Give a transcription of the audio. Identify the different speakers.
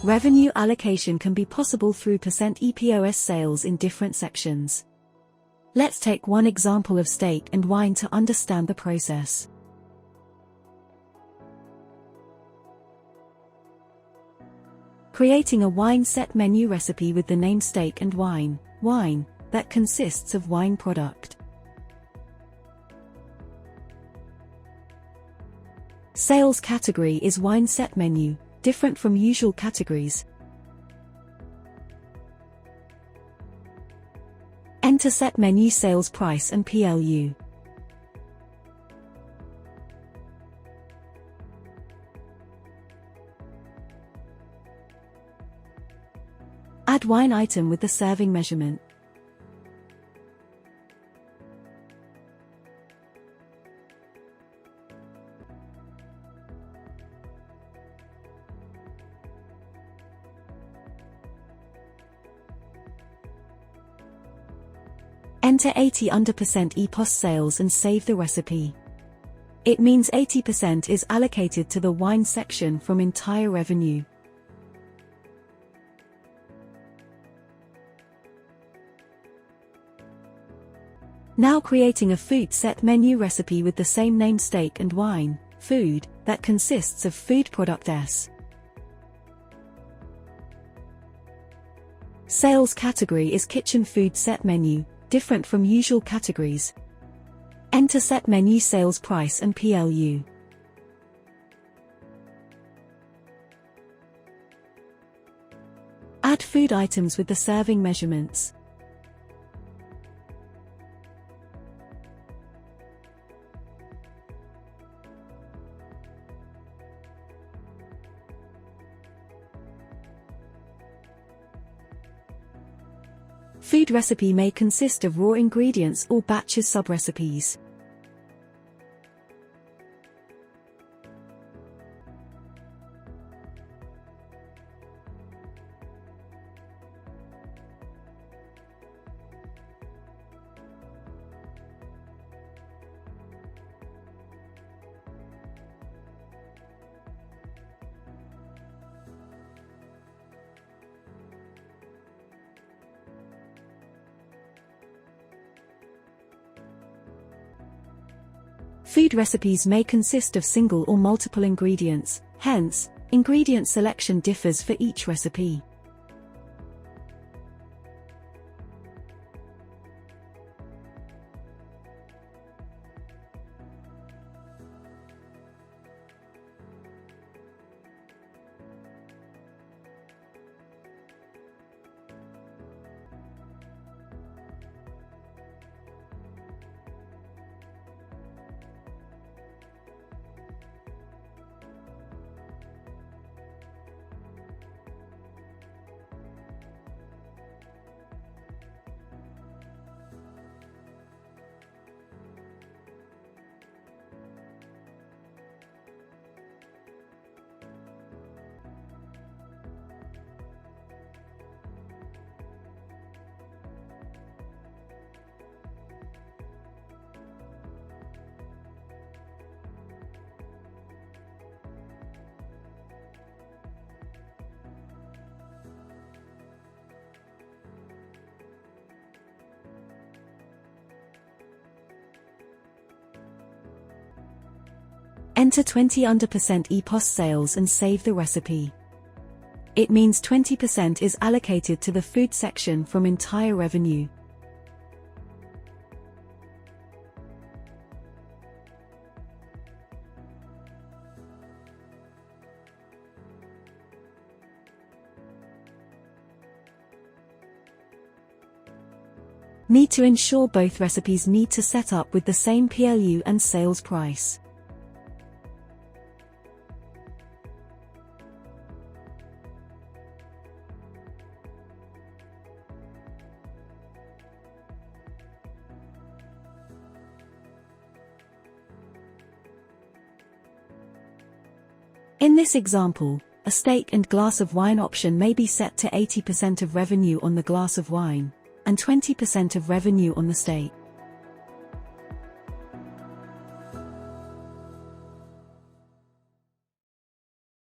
Speaker 1: Revenue allocation can be possible through %EPoS sales in different sections. Let's take one example of steak and wine to understand the process. Creating a wine set menu recipe with the name steak and wine, that consists of wine product. Sales category is wine set menu, different from usual categories. Enter set menu sales price and PLU. Add wine item with the serving measurement. Enter 80% EPoS sales and save the recipe. It means 80% is allocated to the wine section from entire revenue. Now creating a food set menu recipe with the same name steak and wine, food, that consists of food product S. Sales category is kitchen food set menu, different from usual categories. Enter set menu sales price and PLU. Add food items with the serving measurements. Food recipe may consist of raw ingredients or batches sub-recipes. Food recipes may consist of single or multiple ingredients, hence, ingredient selection differs for each recipe. Enter 20% EPoS sales and save the recipe. It means 20% is allocated to the food section from entire revenue. Need to ensure both recipes need to set up with the same PLU and sales price. In this example, a steak and glass of wine option may be set to 80% of revenue on the glass of wine, and 20% of revenue on the steak.